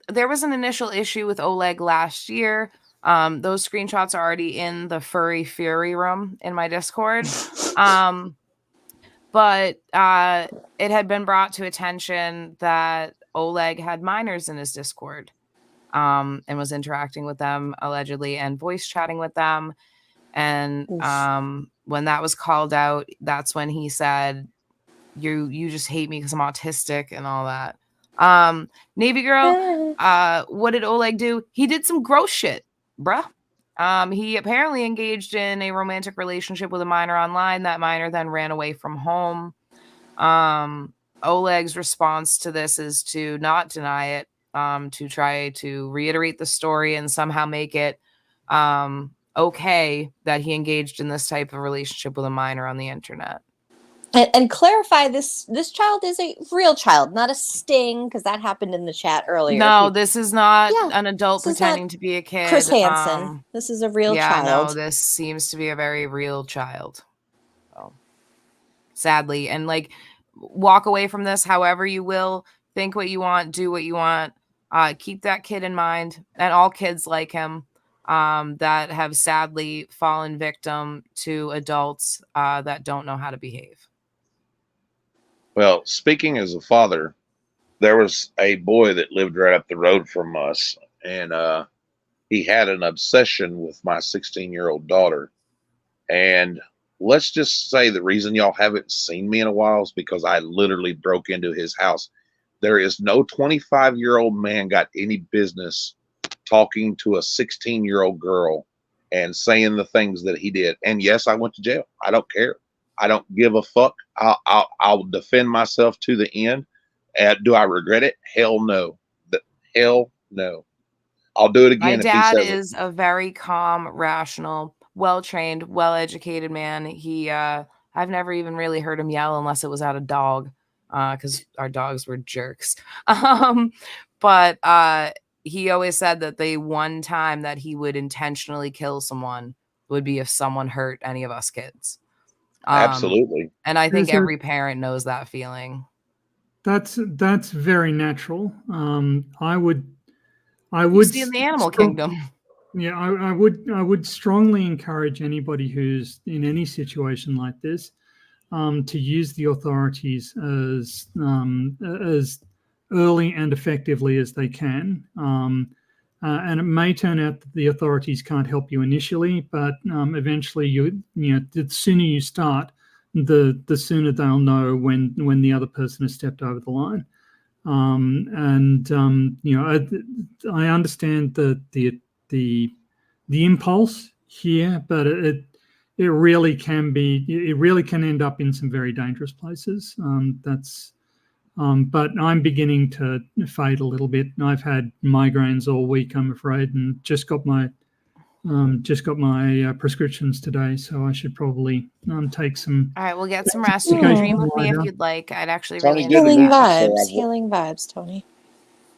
there was an initial issue with Oleg last year. Those screenshots are already in the Furry Fury room in my Discord. But it had been brought to attention that Oleg had minors in his Discord and was interacting with them allegedly and voice chatting with them. And when that was called out, that's when he said, you just hate me because I'm autistic and all that. Navy girl, what did Oleg do? He did some gross shit, bruh. He apparently engaged in a romantic relationship with a minor online. That minor then ran away from home. Oleg's response to this is to not deny it, to try to reiterate the story and somehow make it okay that he engaged in this type of relationship with a minor on the internet. And clarify, this child is a real child, not a sting, because that happened in the chat earlier. No, this is not an adult pretending to be a kid. Chris Hansen. This is a real child. No, this seems to be a very real child. So, sadly, and like, walk away from this however you will. Think what you want. Do what you want. Keep that kid in mind, and all kids like him that have sadly fallen victim to adults that don't know how to behave. Well, speaking as a father, there was a boy that lived right up the road from us, and he had an obsession with my 16-year-old daughter. And let's just say the reason y'all haven't seen me in a while is because I literally broke into his house. There is no 25-year-old man got any business talking to a 16-year-old girl and saying the things that he did. And yes, I went to jail. I don't care. I don't give a fuck. I'll defend myself to the end. Do I regret it? Hell no. Hell no. I'll do it again. My dad is a very calm, rational, well-trained, well-educated man. He, I've never even really heard him yell unless it was at a dog, because our dogs were jerks. But he always said that the one time that he would intentionally kill someone would be if someone hurt any of us kids. Absolutely. And I think every parent knows that feeling. That's very natural. I would see in the animal kingdom. Yeah, I would strongly encourage anybody who's in any situation like this to use the authorities as early and effectively as they can. And it may turn out that the authorities can't help you initially, but eventually, the sooner you start, the sooner they'll know when the other person has stepped over the line. I understand the impulse here, but it really can end up in some very dangerous places. But I'm beginning to fade a little bit. I've had migraines all week, I'm afraid, and just got my prescriptions today, so I should probably take some. All right, we'll get some rest. You can dream with me if you'd like. I'd actually really healing vibes, Tony.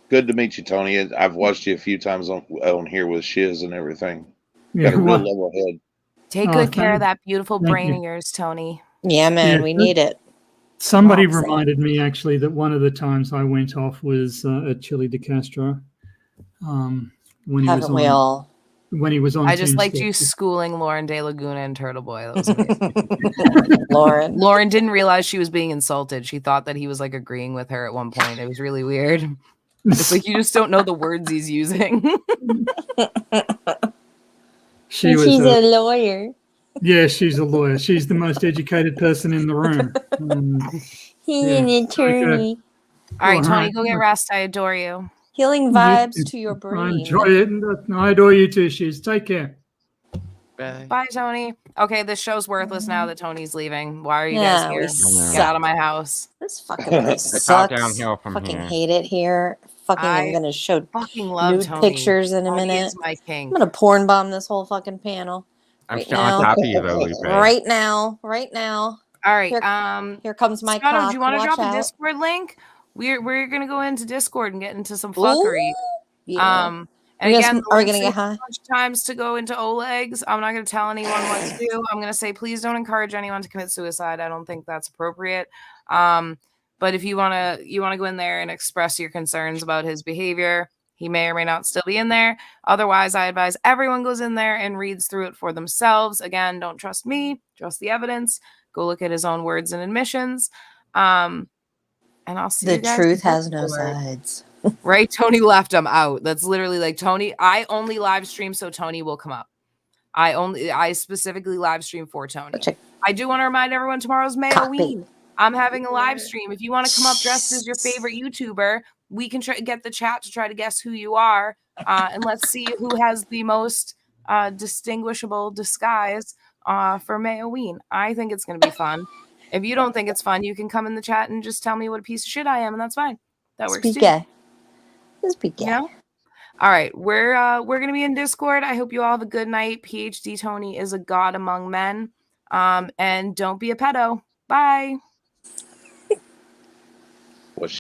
Good to meet you, Tony. I've watched you a few times on here with Shiz and everything. Yeah, got a real level head. Take good care of that beautiful brain of yours, Tony. Yeah, man, we need it. Somebody reminded me actually that one of the times I went off was at Chili de Castro. When he was on. I just liked you schooling Lauren De Laguna and Turtle Boy. That was amazing. Lauren didn't realize she was being insulted. She thought that he was like agreeing with her at one point. It was really weird. It's like you just don't know the words he's using. She's a lawyer. Yeah, she's a lawyer. She's the most educated person in the room. He's an attorney. All right, Tony, go get rest. I adore you. Healing vibes to your brain. I enjoy it. I adore you too, Shiz. Take care. Bye, Tony. Okay, this show's worthless now that Tony's leaving. Why are you guys here? Get out of my house. This fucking place sucks. Fucking hate it here. I'm gonna show nude pictures in a minute. I'm gonna porn bomb this whole fucking panel. I'm still on top of you, though, Lupe. Right now. All right. Here comes my Scotto, cock. Do you want to drop a Discord link? We're gonna go into Discord and get into some fuckery. Ooh, yeah. And again, are we gonna get high? A bunch of times to go into Oleg's. I'm not gonna tell anyone what to do. I'm gonna say please don't encourage anyone to commit suicide. I don't think that's appropriate. But if you wanna go in there and express your concerns about his behavior, he may or may not still be in there. Otherwise, I advise everyone goes in there and reads through it for themselves. Again, don't trust me. Trust the evidence. Go look at his own words and admissions. And I'll see you guys. The truth has no sides. Right? Tony left him out. That's literally like, Tony, I only live stream so Tony will come up. I specifically live stream for Tony. I do want to remind everyone tomorrow's Halloween. I'm having a live stream. If you want to come up dressed as your favorite YouTuber, we can get the chat to try to guess who you are. And let's see who has the most distinguishable disguise for Halloween. I think it's going to be fun. If you don't think it's fun, you can come in the chat and just tell me what a piece of shit I am, and that's fine. That works too. Just be gay. You know? All right, we're gonna be in Discord. I hope you all have a good night. PhD Tony is a god among men. And don't be a pedo. Bye.